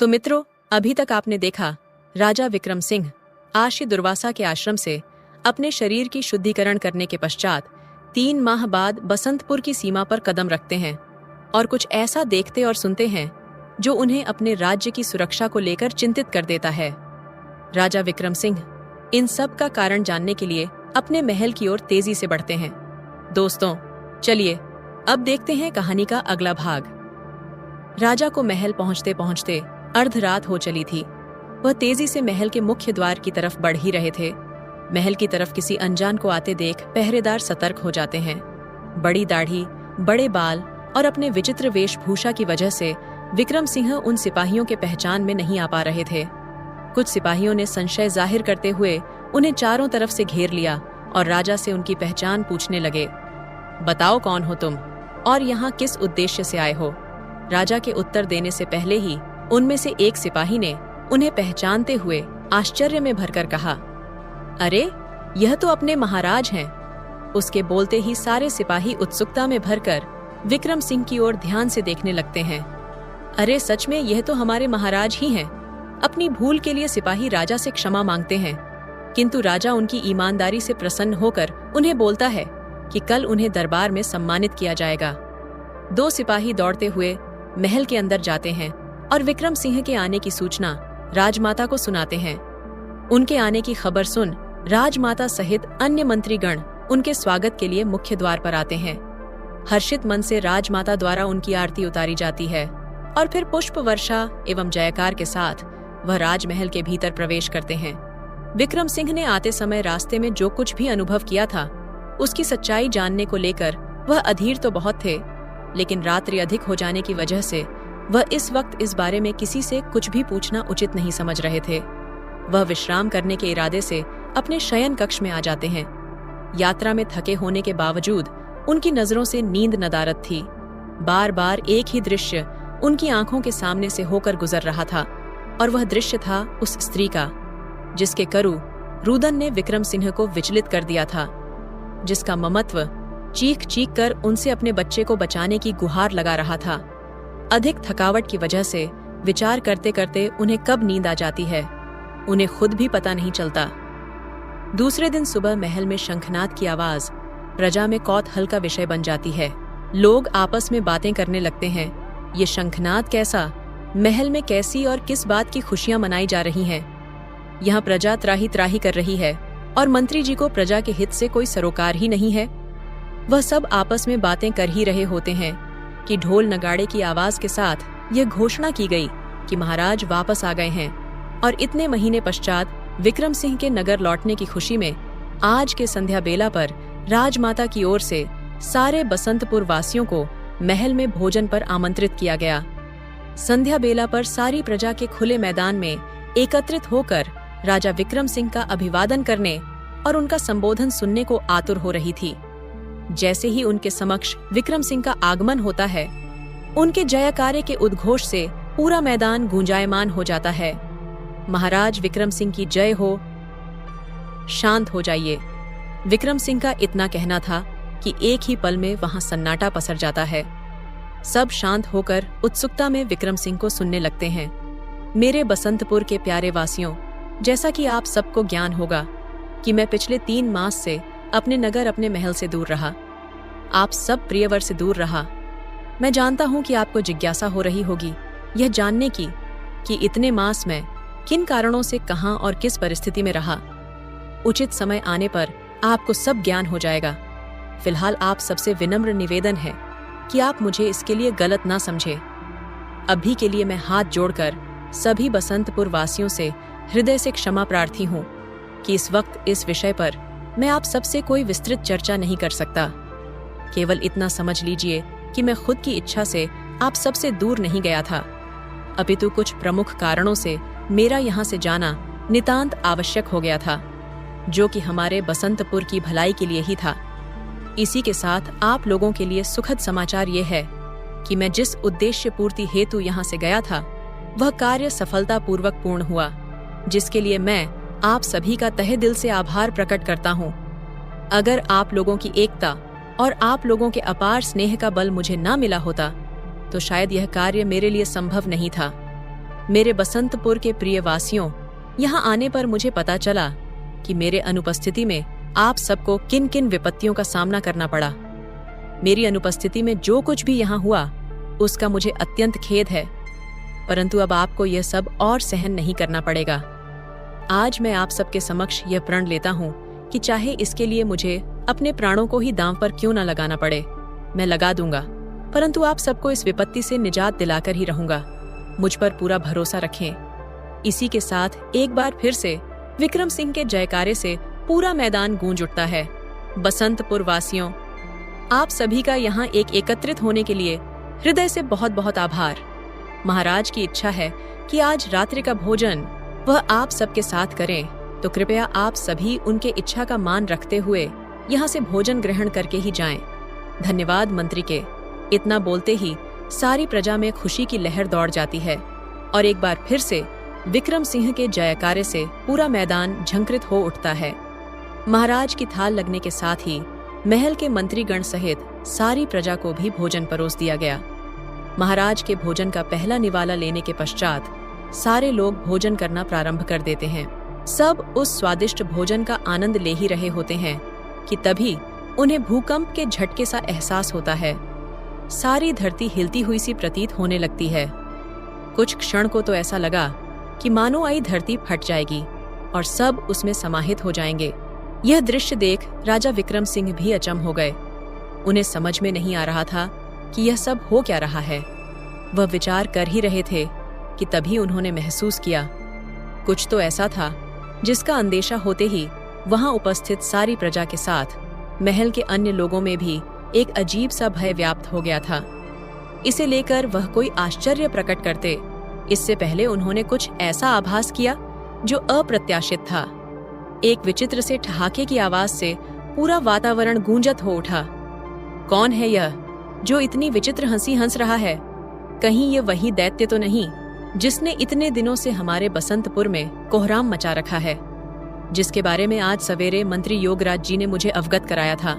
तो मित्रों, अभी तक आपने देखा राजा विक्रम सिंह आशी दुर्वासा के आश्रम से अपने शरीर की शुद्धिकरण करने के पश्चात 3 माह बाद बसंतपुर की सीमा पर कदम रखते हैं और कुछ ऐसा देखते और सुनते हैं जो उन्हें अपने राज्य की सुरक्षा को लेकर चिंतित कर देता है। राजा विक्रम सिंह इन सब का कारण जानने के लिए अपने महल की ओर तेजी से बढ़ते हैं। दोस्तों, चलिए अब देखते हैं कहानी का अगला भाग। राजा को महल पहुंचते पहुंचते अर्धरात हो चली थी। वह तेजी से महल के मुख्य द्वार की तरफ बढ़ ही रहे थे। महल की तरफ किसी अनजान को आते देख पहरेदार सतर्क हो जाते हैं। बड़ी दाढ़ी, बड़े बाल और अपने विचित्र वेशभूषा की वजह से विक्रम सिंह उन सिपाहियों के पहचान में नहीं आ पा रहे थे। कुछ सिपाहियों ने संशय जाहिर करते हुए उन्हें चारों तरफ से घेर लिया और राजा से उनकी पहचान पूछने लगे। बताओ, कौन हो तुम और यहाँ किस उद्देश्य से आए हो? राजा के उत्तर देने से पहले ही उनमें से एक सिपाही ने उन्हें पहचानते हुए आश्चर्य में भरकर कहा, अरे, यह तो अपने महाराज हैं। उसके बोलते ही सारे सिपाही उत्सुकता में भरकर विक्रम सिंह की ओर ध्यान से देखने लगते हैं। अरे, सच में यह तो हमारे महाराज ही हैं। अपनी भूल के लिए सिपाही राजा से क्षमा मांगते हैं, किंतु राजा उनकी ईमानदारी से प्रसन्न होकर उन्हें बोलता है कि कल उन्हें दरबार में सम्मानित किया जाएगा। 2 सिपाही दौड़ते हुए महल के अंदर जाते हैं और विक्रम सिंह के आने की सूचना राजमाता को सुनाते हैं। उनके आने की खबर सुन राजमाता सहित अन्य मंत्रीगण उनके स्वागत के लिए मुख्य द्वार पर आते हैं। हर्षित मन से राजमाता द्वारा उनकी आरती उतारी जाती है और फिर पुष्प वर्षा एवं जयकार के साथ वह राजमहल के भीतर प्रवेश करते हैं। विक्रम सिंह ने आते समय रास्ते में जो कुछ भी अनुभव किया था उसकी सच्चाई जानने को लेकर वह अधीर तो बहुत थे, लेकिन रात्रि अधिक हो जाने की वजह से वह इस वक्त इस बारे में किसी से कुछ भी पूछना उचित नहीं समझ रहे थे। वह विश्राम करने के इरादे से अपने शयन कक्ष में आ जाते हैं। यात्रा में थके होने के बावजूद उनकी नजरों से नींद नदारद थी। बार बार एक ही दृश्य उनकी आंखों के सामने से होकर गुजर रहा था और वह दृश्य था उस स्त्री का जिसके करु रुदन ने विक्रम सिंह को विचलित कर दिया था, जिसका ममत्व चीख चीख कर उनसे अपने बच्चे को बचाने की गुहार लगा रहा था। अधिक थकावट की वजह से विचार करते करते उन्हें कब नींद आ जाती है उन्हें खुद भी पता नहीं चलता। दूसरे दिन सुबह महल में शंखनाद की आवाज प्रजा में कौतूहल का विषय बन जाती है। लोग आपस में बातें करने लगते हैं। ये शंखनाद कैसा? महल में कैसी और किस बात की खुशियां मनाई जा रही हैं? यहाँ प्रजा त्राही त्राही कर रही है और मंत्री जी को प्रजा के हित से कोई सरोकार ही नहीं है। वह सब आपस में बातें कर ही रहे होते हैं कि ढोल नगाड़े की आवाज के साथ यह घोषणा की गई कि महाराज वापस आ गए हैं और इतने महीने पश्चात विक्रम सिंह के नगर लौटने की खुशी में आज के संध्या बेला पर राजमाता की ओर से सारे बसंतपुर वासियों को महल में भोजन पर आमंत्रित किया गया। संध्या बेला पर सारी प्रजा के खुले मैदान में एकत्रित होकर राजा विक्रम सिंह का अभिवादन करने और उनका संबोधन सुनने को आतुर हो रही थी। जैसे ही उनके समक्ष विक्रम सिंह का आगमन होता है, उनके जयकारे के उद्घोष से पूरा मैदान गूंजायमान हो जाता है। महाराज विक्रम सिंह की जय हो। शांत हो जाइए। विक्रम सिंह का इतना कहना था कि एक ही पल में वहां सन्नाटा पसर जाता है। सब शांत होकर उत्सुकता में विक्रम सिंह को सुनने लगते हैं। मेरे बसंतपुर के प्यारे वासियों, जैसा कि आप सबको ज्ञान होगा कि मैं पिछले 3 मास से अपने नगर अपने महल से दूर रहा, आप सब प्रियवर से दूर रहा। मैं जानता हूं कि आपको जिज्ञासा हो रही होगी यह जानने की कि इतने मास में किन कारणों से कहां और किस परिस्थिति में रहा। उचित समय आने पर आपको सब ज्ञान हो जाएगा। फिलहाल आप सबसे विनम्र निवेदन है कि आप मुझे इसके लिए गलत ना समझे। अभी के लिए मैं हाथ जोड़कर सभी बसंतपुर वासियों से हृदय से क्षमा प्रार्थी हूँ कि इस वक्त इस विषय पर मैं आप सबसे कोई विस्तृत चर्चा नहीं कर सकता। केवल इतना समझ लीजिए कि मैं खुद की इच्छा से आप सबसे दूर नहीं गया था, अपितु कुछ प्रमुख कारणों से मेरा यहाँ से जाना नितांत आवश्यक हो गया था, जो कि हमारे बसंतपुर की भलाई के लिए ही था। इसी के साथ आप लोगों के लिए सुखद समाचार ये है कि मैं जिस उद्देश्य पूर्ति हेतु यहाँ से गया था वह कार्य सफलतापूर्वक पूर्ण हुआ, जिसके लिए मैं आप सभी का तहे दिल से आभार प्रकट करता हूँ। अगर आप लोगों की एकता और आप लोगों के अपार स्नेह का बल मुझे ना मिला होता तो शायद यह कार्य मेरे लिए संभव नहीं था। मेरे बसंतपुर के प्रिय वासियों, यहाँ आने पर मुझे पता चला कि मेरे अनुपस्थिति में आप सबको किन किन विपत्तियों का सामना करना पड़ा। मेरी अनुपस्थिति में जो कुछ भी यहाँ हुआ उसका मुझे अत्यंत खेद है, परंतु अब आपको यह सब और सहन नहीं करना पड़ेगा। आज मैं आप सबके समक्ष यह प्रण लेता हूँ कि चाहे इसके लिए मुझे अपने प्राणों को ही दांव पर क्यों न लगाना पड़े, मैं लगा दूंगा, परंतु आप सबको इस विपत्ति से निजात दिलाकर ही रहूंगा। मुझ पर पूरा भरोसा रखें। इसी के साथ एक बार फिर से विक्रम सिंह के जयकारे से पूरा मैदान गूंज उठता है। बसंतपुर वासियों, आप सभी का यहाँ एक एकत्रित होने के लिए हृदय से बहुत बहुत आभार। महाराज की इच्छा है कि आज रात्रि का भोजन वह आप सबके साथ करें, तो कृपया आप सभी उनके इच्छा का मान रखते हुए यहाँ से भोजन ग्रहण करके ही जाएं। धन्यवाद मंत्री के। इतना बोलते ही सारी प्रजा में खुशी की लहर दौड़ जाती है और एक बार फिर से विक्रम सिंह के जयकारे से पूरा मैदान झंकृत हो उठता है। महाराज की थाल लगने के साथ ही महल के मंत्रीगण सहित सारी प्रजा को भी भोजन परोस दिया गया। महाराज के भोजन का पहला निवाला लेने के पश्चात सारे लोग भोजन करना प्रारंभ कर देते हैं। सब उस स्वादिष्ट भोजन का आनंद ले ही रहे होते हैं कि तभी उन्हें भूकंप के झटके सा एहसास होता है। सारी धरती हिलती हुई सी प्रतीत होने लगती है। कुछ क्षण को तो ऐसा लगा कि मानो आई धरती फट जाएगी और सब उसमें समाहित हो जाएंगे। यह दृश्य देख राजा विक्रम सिंह भी अचंभ हो गए। उन्हें समझ में नहीं आ रहा था कि यह सब हो क्या रहा है। वह विचार कर ही रहे थे कि तभी उन्होंने महसूस किया कुछ तो ऐसा था जिसका अंदेशा होते ही वहां उपस्थित सारी प्रजा के साथ महल के अन्य लोगों में भी एक अजीब सा भय व्याप्त हो गया था। इसे लेकर वह कोई आश्चर्य प्रकट करते, इससे पहले उन्होंने कुछ ऐसा आभास किया जो अप्रत्याशित था। एक विचित्र से ठहाके की आवाज से पूरा वातावरण गूंजत हो उठा। कौन है यह जो इतनी विचित्र हंसी हंस रहा है? कहीं ये वही दैत्य तो नहीं जिसने इतने दिनों से हमारे बसंतपुर में कोहराम मचा रखा है, जिसके बारे में आज सवेरे मंत्री योगराज जी ने मुझे अवगत कराया था।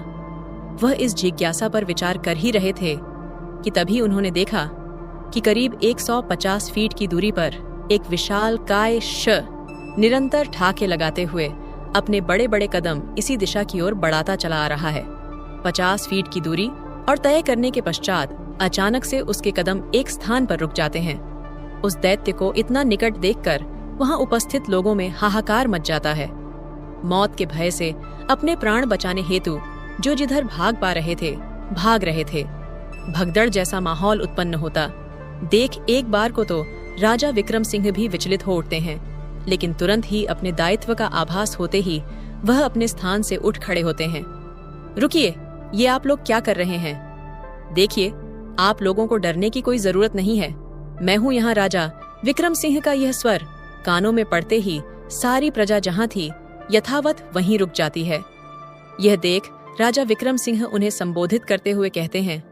वह इस जिज्ञासा पर विचार कर ही रहे थे कि तभी उन्होंने देखा कि करीब 150 फीट की दूरी पर एक विशाल काय श निरंतर ठाके लगाते हुए अपने बड़े बड़े कदम इसी दिशा की ओर बढ़ाता चला आ रहा है। 50 फीट की दूरी और तय करने के पश्चात अचानक से उसके कदम एक स्थान पर रुक जाते हैं। उस दैत्य को इतना निकट देखकर वहां उपस्थित लोगों में हाहाकार मच जाता है। मौत के भय से अपने प्राण बचाने हेतु जो जिधर भाग पा रहे थे भाग रहे थे। भगदड़ जैसा माहौल उत्पन्न होता देख एक बार को तो राजा विक्रम सिंह भी विचलित हो उठते हैं, लेकिन तुरंत ही अपने दायित्व का आभास होते ही वह अपने स्थान से उठ खड़े होते हैं। रुकिए, ये आप लोग क्या कर रहे हैं? देखिए, आप लोगों को डरने की कोई जरूरत नहीं है। मैं हूँ यहाँ राजा विक्रम सिंह का यह स्वर कानों में पड़ते ही सारी प्रजा जहाँ थी यथावत वहीं रुक जाती है। यह देख राजा विक्रम सिंह उन्हें संबोधित करते हुए कहते हैं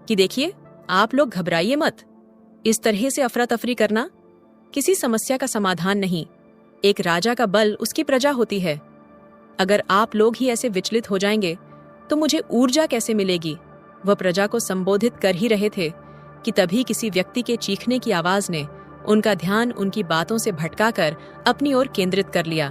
कि देखिए, आप लोग घबराइए मत। इस तरह से अफरा तफरी करना किसी समस्या का समाधान नहीं। एक राजा का बल उसकी प्रजा होती है। अगर आप लोग ही ऐसे विचलित हो जाएंगे तो मुझे ऊर्जा कैसे मिलेगी? वह प्रजा को संबोधित कर ही रहे थे कि तभी किसी व्यक्ति के चीखने की आवाज ने उनका ध्यान उनकी बातों से भटकाकर अपनी ओर केंद्रित कर लिया।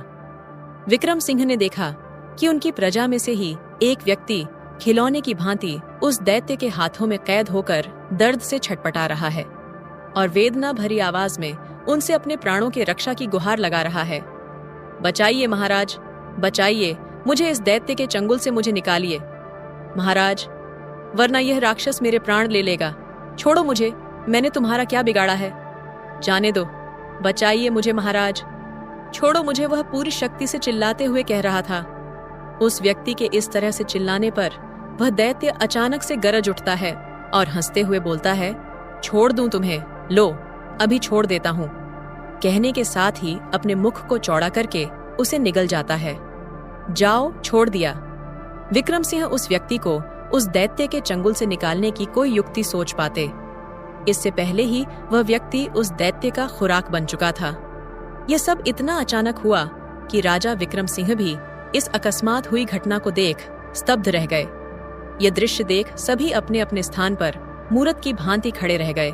विक्रम सिंह ने देखा कि उनकी प्रजा में से ही एक व्यक्ति खिलौने की भांति उस दैत्य के हाथों में कैद होकर दर्द से छटपटा रहा है और वेदना भरी आवाज में उनसे अपने प्राणों की रक्षा की गुहार लगा रहा है। बचाइए महाराज, बचाइए, मुझे इस दैत्य के चंगुल से मुझे निकालिए महाराज, वरना यह राक्षस मेरे प्राण ले लेगा। छोड़ो मुझे, मैंने तुम्हारा क्या बिगाड़ा है? जाने दो, बचाइए मुझे महाराज, छोड़ो मुझे। वह पूरी शक्ति से चिल्लाते हुए कह रहा था। उस व्यक्ति के इस तरह से चिल्लाने पर वह दैत्य अचानक से गरज उठता है और हंसते हुए बोलता है, छोड़ दूं तुम्हें, लो अभी छोड़ देता हूं। कहने के साथ ही अपने मुख को चौड़ा करके उसे निगल जाता है। जाओ, छोड़ दिया। विक्रम सिंह उस व्यक्ति को उस दैत्य के चंगुल से निकालने की कोई युक्ति सोच पाते। इससे पहले ही वह व्यक्ति उस दैत्य का खुराक बन चुका था। यह सब इतना अचानक हुआ कि राजा विक्रम सिंह भी इस अकस्मात हुई घटना को देख स्तब्ध रह गए। यह दृश्य देख सभी अपने अपने स्थान पर मूरत की भांति खड़े रह गए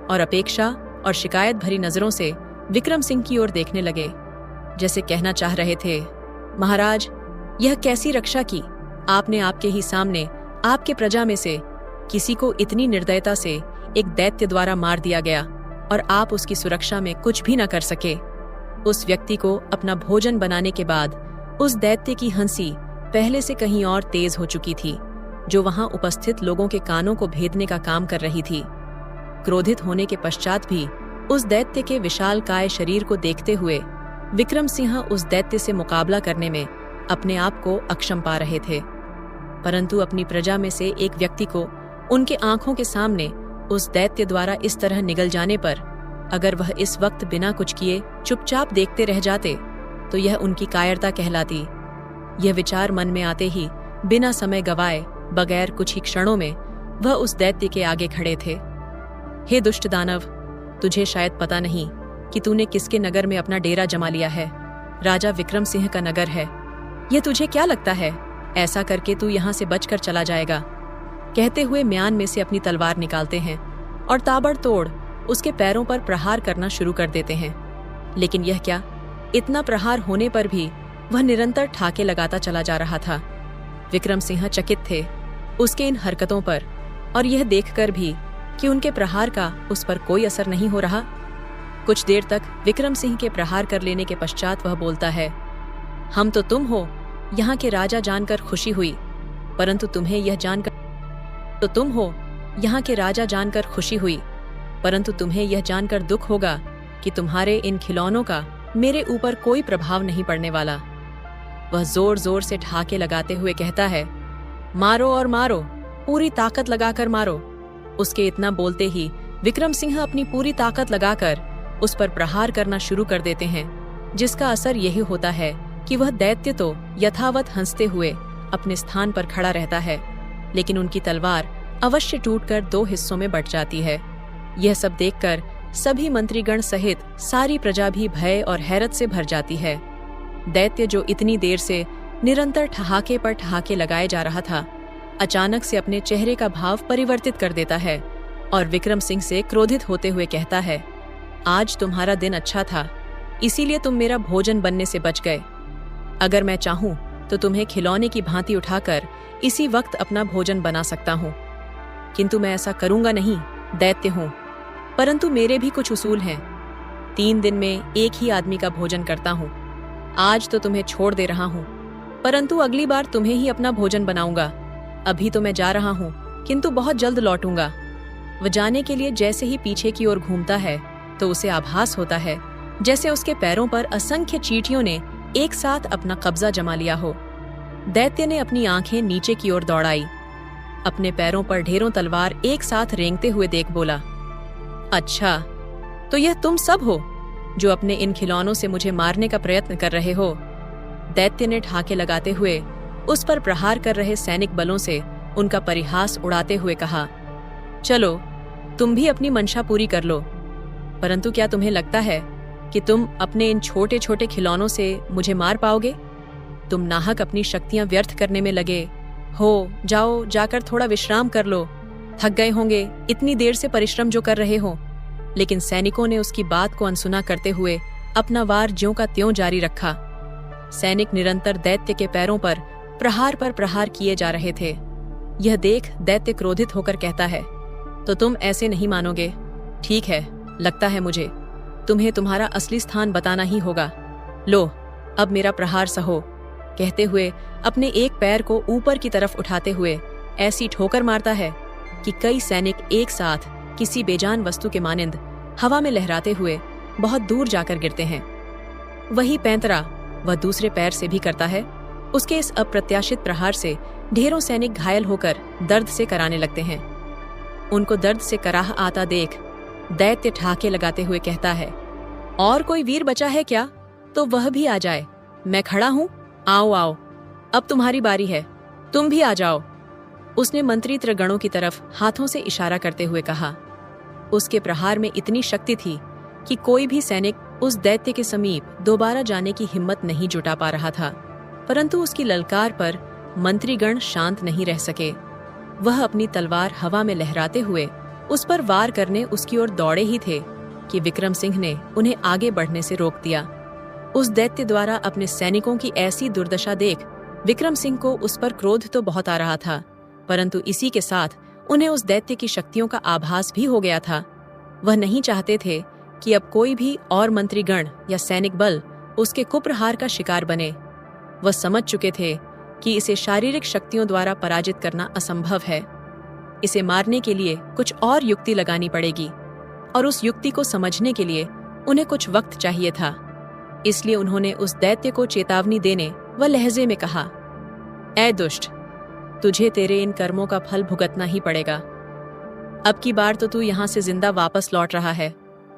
और अपेक्षा और शिकायत भरी नजरों से विक्रम सिंह की ओर देखने लगे, जैसे कहना चाह रहे थे, महाराज, यह कैसी रक्षा की? आपने आपके ही सामने आपके प्रजा में से किसी को इतनी निर्दयता से एक दैत्य द्वारा मार दिया गया और आप उसकी सुरक्षा में कुछ भी न कर सके। उस व्यक्ति को अपना भोजन बनाने के बाद उस दैत्य की हंसी पहले से कहीं और तेज हो चुकी थी, जो वहां उपस्थित लोगों के कानों को भेदने का काम कर रही थी। क्रोधित होने के पश्चात भी उस दैत्य के विशालकाय शरीर को देखते हुए विक्रम सिंह उस दैत्य से मुकाबला करने में अपने आप को अक्षम पा रहे थे। परंतु अपनी प्रजा में से एक व्यक्ति को उनके आंखों के सामने उस दैत्य द्वारा इस तरह निगल जाने पर अगर वह इस वक्त बिना कुछ किए चुपचाप देखते रह जाते तो यह उनकी कायरता कहलाती। यह विचार मन में आते ही बिना समय गवाए बगैर कुछ ही क्षणों में वह उस दैत्य के आगे खड़े थे। हे दुष्ट दानव, तुझे शायद पता नहीं कि तूने किसके नगर में अपना डेरा जमा लिया है। राजा विक्रम सिंह का नगर है। यह तुझे क्या लगता है ऐसा करके तू यहाँ से बचकर चला जाएगा? कहते हुए म्यान में से अपनी तलवार निकालते हैं और ताबड़तोड़ उसके पैरों पर प्रहार करना शुरू कर देते हैं। लेकिन यह क्या, इतना प्रहार होने पर भी वह निरंतर ठाके लगाता चला जा रहा था। विक्रम सिंह चकित थे उसके इन हरकतों पर और यह देखकर भी कि उनके प्रहार का उस पर कोई असर नहीं हो रहा। कुछ देर तक विक्रम सिंह के प्रहार कर लेने के पश्चात वह बोलता है, हम तो तुम हो यहाँ के राजा जानकर खुशी हुई, परंतु तुम्हें यह जानकर दुख होगा कि तुम्हारे इन खिलौनों का मेरे ऊपर कोई प्रभाव नहीं पड़ने वाला। वह जोर जोर से ठाके लगाते हुए कहता है, मारो और मारो, पूरी ताकत लगाकर मारो। उसके इतना बोलते ही विक्रम सिंह अपनी पूरी ताकत लगाकर उस पर प्रहार करना शुरू कर देते हैं, जिसका असर यही होता है कि वह दैत्य तो यथावत हंसते हुए अपने स्थान पर खड़ा रहता है, लेकिन उनकी तलवार अवश्य टूटकर 2 हिस्सों में बट जाती है। यह सब देखकर सभी मंत्रीगण सहित सारी प्रजा भी भय और हैरत से भर जाती है। दैत्य जो इतनी देर से निरंतर ठहाके पर ठहाके लगाए जा रहा था, अचानक से अपने चेहरे का भाव परिवर्तित कर देता है और विक्रम सिंह से क्रोधित होते हुए कहता है, आज तुम्हारा दिन अच्छा था, इसीलिए तुम मेरा भोजन बनने से बच गए। अगर मैं चाहूं तो तुम्हें खिलौने की भांति उठाकर इसी वक्त अपना भोजन बना सकता हूं, किंतु मैं ऐसा करूंगा नहीं। दैत्य हूं, परंतु मेरे भी कुछ उसूल हैं। 3 दिन में एक ही आदमी का भोजन करता हूं। आज तो तुम्हें छोड़ दे रहा हूं, परंतु अगली बार तुम्हें ही अपना भोजन बनाऊंगा। अभी तो मैं जा रहा हूं, किंतु बहुत जल्द लौटूंगा। वह जाने के लिए जैसे ही पीछे की ओर घूमता है तो उसे आभास होता है जैसे उसके पैरों पर असंख्य चींटियों ने एक साथ अपना कब्जा जमा लिया हो। दैत्य ने अपनी आंखें नीचे की ओर दौड़ाई, अपने पैरों पर ढेरों तलवार एक साथ रेंगते हुए देख बोला, अच्छा, तो यह तुम सब हो जो अपने इन खिलौनों से मुझे मारने का प्रयत्न कर रहे हो। दैत्य ने ठाके लगाते हुए उस पर प्रहार कर रहे सैनिक बलों से उनका परिहास उड़ाते हुए कहा, चलो तुम भी अपनी मंशा पूरी कर लो, परंतु क्या तुम्हें लगता है कि तुम अपने इन छोटे छोटे खिलौनों से मुझे मार पाओगे? तुम नाहक अपनी शक्तियां व्यर्थ करने में लगे हो। जाओ, जाकर थोड़ा विश्राम कर लो, थक गए होंगे इतनी देर से परिश्रम जो कर रहे हो। लेकिन सैनिकों ने उसकी बात को अनसुना करते हुए अपना वार ज्यों का त्यों जारी रखा। सैनिक निरंतर दैत्य के पैरों पर प्रहार किए जा रहे थे। यह देख दैत्य क्रोधित होकर कहता है, तो तुम ऐसे नहीं मानोगे। ठीक है, लगता है मुझे तुम्हें तुम्हारा असली स्थान बताना ही होगा। लो, अब मेरा प्रहार सहो। कहते हुए अपने एक पैर को ऊपर की तरफ उठाते हुए ऐसी ठोकर मारता है कि कई सैनिक एक साथ किसी बेजान वस्तु के मानिंद हवा में लहराते हुए बहुत दूर जाकर गिरते हैं। वही पैंतरा वह दूसरे पैर से भी करता है। उसके इस अप्रत्याशित प्रहार से ढेरों सैनिक घायल होकर दर्द से कराने लगते हैं। उनको दर्द से कराह आता देख दैत्य ठाके लगाते हुए कहता है, और कोई वीर बचा है क्या? तो वह भी आ जाए, मैं खड़ा हूं। आओ आओ, अब तुम्हारी बारी है, तुम भी आ जाओ। उसने मंत्रित्र गणों की तरफ हाथों से इशारा करते हुए कहा। उसके प्रहार में इतनी शक्ति थी कि कोई भी सैनिक उस दैत्य के समीप दोबारा जाने की हिम्मत नहीं जुटा पा रहा था। परंतु उसकी ललकार पर मंत्रीगण शांत नहीं रह सके। वह अपनी तलवार हवा में लहराते हुए उस पर वार करने उसकी ओर दौड़े ही थे कि विक्रम सिंह ने उन्हें आगे बढ़ने से रोक दिया। उस दैत्य द्वारा अपने सैनिकों की ऐसी दुर्दशा देख विक्रम सिंह को उस पर क्रोध तो बहुत आ रहा था, परंतु इसी के साथ उन्हें उस दैत्य की शक्तियों का आभास भी हो गया था। वह नहीं चाहते थे कि अब कोई भी और मंत्रीगण या सैनिक बल उसके कुप्रहार का शिकार बने। वह समझ चुके थे कि इसे शारीरिक शक्तियों द्वारा पराजित करना असंभव है। इसे मारने के लिए कुछ और युक्ति लगानी पड़ेगी, और उस युक्ति को समझने के लिए उन्हें कुछ वक्त चाहिए था। इसलिए उन्होंने उस दैत्य को चेतावनी देने व लहजे में कहा, ऐ दुष्ट, तुझे तेरे इन कर्मों का फल भुगतना ही पड़ेगा। अब की बार तो तू यहाँ से जिंदा वापस लौट रहा है,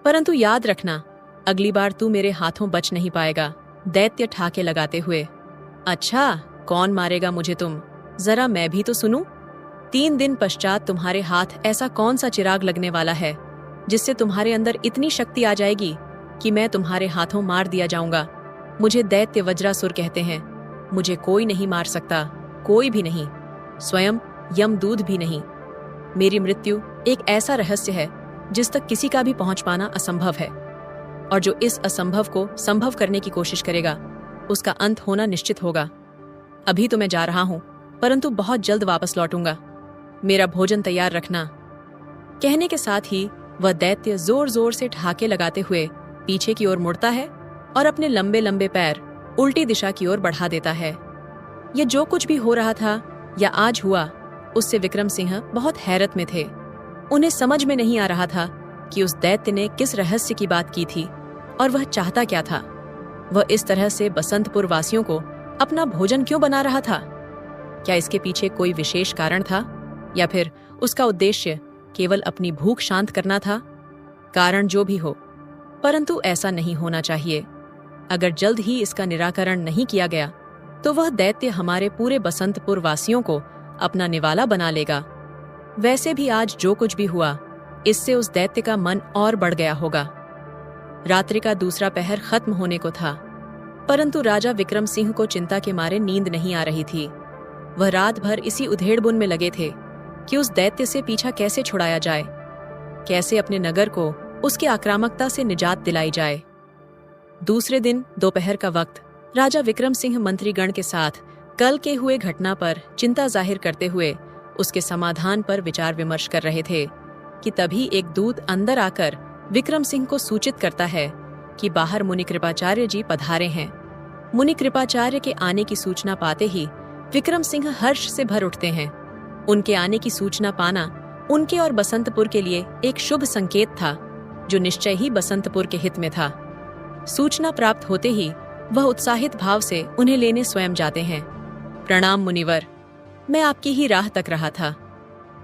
परंतु याद रखना, अगली बार तू मेरे हाथों बच नहीं पाएगा। दैत्य ठाके लगाते हुए, अच्छा, कौन मारेगा मुझे तुम? जरा मैं भी तो सुनूं। 3 दिन पश्चात तुम्हारे हाथ ऐसा कौन सा चिराग लगने वाला है जिससे तुम्हारे अंदर इतनी शक्ति आ जाएगी कि मैं तुम्हारे हाथों मार दिया जाऊंगा। मुझे दैत्य वज्रासुर कहते हैं। मुझे कोई नहीं मार सकता, कोई भी नहीं, स्वयं यमदूत भी नहीं। मेरी मृत्यु एक ऐसा रहस्य है जिस तक किसी का भी पहुंच पाना असंभव है, और जो इस असंभव को संभव करने की कोशिश करेगा उसका अंत होना निश्चित होगा। अभी तो मैं जा रहा हूं, परंतु बहुत जल्द वापस लौटूंगा। मेरा भोजन तैयार रखना। कहने के साथ ही वह दैत्य जोर जोर से ठहाके लगाते हुए पीछे की ओर मुड़ता है और अपने लंबे लंबे पैर उल्टी दिशा की ओर बढ़ा देता है। यह जो कुछ भी हो रहा था या आज हुआ, उससे विक्रम सिंह बहुत हैरत में थे। उन्हें समझ में नहीं आ रहा था कि उस दैत्य ने किस रहस्य की बात की थी और वह चाहता क्या था। वह इस तरह से बसंतपुर वासियों को अपना भोजन क्यों बना रहा था? क्या इसके पीछे कोई विशेष कारण था, या फिर उसका उद्देश्य केवल अपनी भूख शांत करना था? कारण जो भी हो, परंतु ऐसा नहीं होना चाहिए। अगर जल्द ही इसका निराकरण नहीं किया गया तो वह दैत्य हमारे पूरे बसंतपुर वासियों को अपना निवाला बना लेगा। वैसे भी आज जो कुछ भी हुआ, इससे उस दैत्य का मन और बढ़ गया होगा। रात्रि का दूसरा पहर खत्म होने को था, परंतु राजा विक्रम सिंह को चिंता के मारे नींद नहीं आ रही थी। वह रात भर इसी उधेड़बुन में लगे थे कि उस दैत्य से पीछा कैसे छुड़ाया जाए, कैसे अपने नगर को उसकी आक्रामकता से निजात दिलाई जाए। दूसरे दिन दोपहर का वक्त राजा विक्रम सिंह मंत्रीगण के साथ कल के हुए घटना पर चिंता जाहिर करते हुए उसके समाधान पर विचार विमर्श कर रहे थे कि तभी एक दूत अंदर आकर विक्रम सिंह को सूचित करता है कि बाहर मुनि कृपाचार्य जी पधारे हैं। मुनि कृपाचार्य के आने की सूचना पाते ही विक्रम सिंह हर्ष से भर उठते हैं। उनके आने की सूचना पाना उनके और बसंतपुर के लिए एक शुभ संकेत था, जो निश्चय ही बसंतपुर के हित में था। सूचना प्राप्त होते ही वह उत्साहित भाव से उन्हें लेने स्वयं जाते हैं। प्रणाम मुनिवर, मैं आपकी ही राह तक रहा था।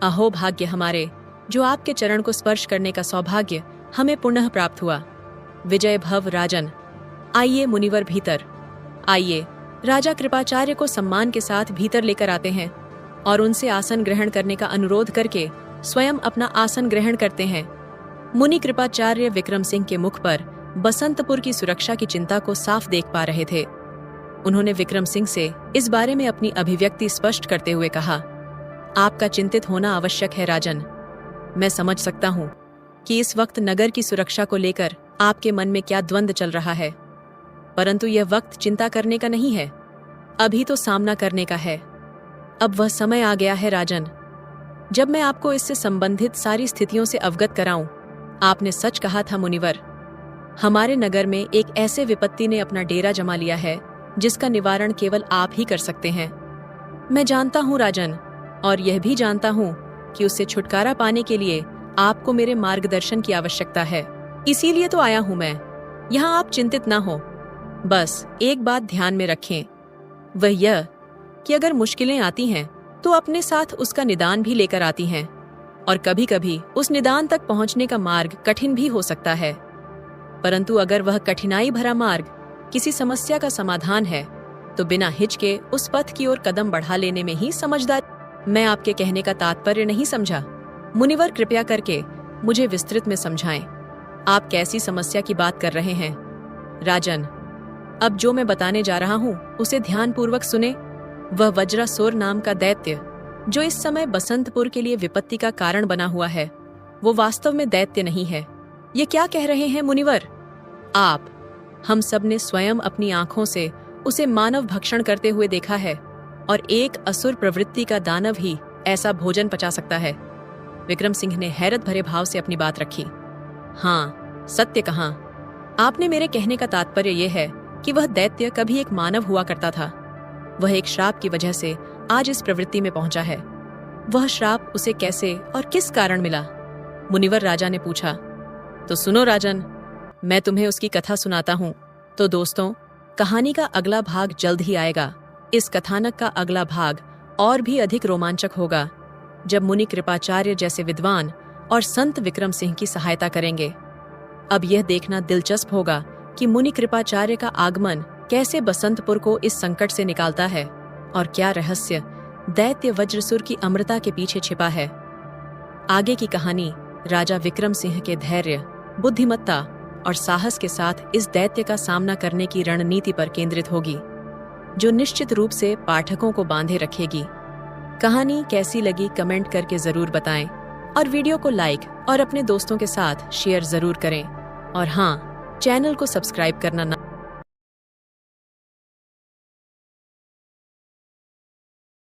अहो भाग्य हमारे, जो आपके चरण को स्पर्श करने का सौभाग्य हमें पुनः प्राप्त हुआ। विजय भव राजन। आइए मुनिवर भीतर आइए। राजा कृपाचार्य को सम्मान के साथ भीतर लेकर आते हैं और उनसे आसन ग्रहण करने का अनुरोध करके स्वयं अपना आसन ग्रहण करते हैं। मुनि कृपाचार्य विक्रम सिंह के मुख पर बसंतपुर की सुरक्षा की चिंता को साफ देख पा रहे थे। उन्होंने विक्रम सिंह से इस बारे में अपनी अभिव्यक्ति स्पष्ट करते हुए कहा, आपका चिंतित होना आवश्यक है राजन। मैं समझ सकता हूँ कि इस वक्त नगर की सुरक्षा को लेकर आपके मन में क्या द्वंद्व चल रहा है, परंतु यह वक्त चिंता करने का नहीं है, अभी तो सामना करने का है। अब वह समय आ गया है राजन, जब मैं आपको इससे संबंधित सारी स्थितियों से अवगत कराऊं। आपने सच कहा था मुनिवर, हमारे नगर में एक ऐसे विपत्ति ने अपना डेरा जमा लिया है जिसका निवारण केवल आप ही कर सकते हैं। मैं जानता हूँ राजन, और यह भी जानता हूँ कि उससे छुटकारा पाने के लिए आपको मेरे मार्गदर्शन की आवश्यकता है। इसीलिए तो आया हूँ मैं। यहाँ आप चिंतित ना हो, बस एक बात ध्यान में रखें, वह यह कि अगर मुश्किलें आती हैं तो अपने साथ उसका निदान भी लेकर आती हैं, और कभी कभी उस निदान तक पहुँचने का मार्ग कठिन भी हो सकता है, परंतु अगर वह कठिनाई भरा मार्ग किसी समस्या का समाधान है तो बिना हिचके उस पथ की ओर कदम बढ़ा लेने में ही समझदार। मैं आपके कहने का तात्पर्य नहीं समझा मुनिवर, कृपया करके मुझे विस्तृत में समझाएं। आप कैसी समस्या की बात कर रहे हैं? राजन, अब जो मैं बताने जा रहा हूँ उसे ध्यानपूर्वक सुने। वह वज्रासुर नाम का दैत्य जो इस समय बसंतपुर के लिए विपत्ति का कारण बना हुआ है, वो वास्तव में दैत्य नहीं है, ये क्या कह रहे हैं मुनिवर? आप? हम सब ने स्वयं अपनी आंखों से उसे मानव भक्षण करते हुए देखा है, और एक असुर प्रवृत्ति का दानव ही ऐसा भोजन पचा सकता है। विक्रम सिंह ने हैरत भरे भाव से अपनी बात रखी। हाँ, सत्य कहा। आपने मेरे कहने का तात्पर्य यह है कि वह दैत्य कभी एक मानव हुआ करता था। वह एक श्राप की वजह से आज इस प्रवृत्ति में पहुंचा है। वह श्राप उसे कैसे और किस कारण मिला? मुनिवर राजा ने पूछा। तो सुनो राजन, मैं तुम्हें उसकी कथा सुनाता हूँ। तो दोस्तों, कहानी का अगला भाग जल्द ही आएगा। इस कथानक का अगला भाग और भी अधिक रोमांचक होगा, जब मुनि कृपाचार्य जैसे विद्वान और संत विक्रम सिंह की सहायता करेंगे। अब यह देखना दिलचस्प होगा कि मुनि कृपाचार्य का आगमन कैसे बसंतपुर को इस संकट से निकालता है, और क्या रहस्य दैत्य वज्रसुर की अमृता के पीछे छिपा है। आगे की कहानी राजा विक्रम सिंह के धैर्य, बुद्धिमत्ता और साहस के साथ इस दैत्य का सामना करने की रणनीति पर केंद्रित होगी, जो निश्चित रूप से पाठकों को बांधे रखेगी। कहानी कैसी लगी कमेंट करके जरूर बताएं, और वीडियो को लाइक और अपने दोस्तों के साथ शेयर जरूर करें। और हाँ, चैनल को सब्सक्राइब करना ना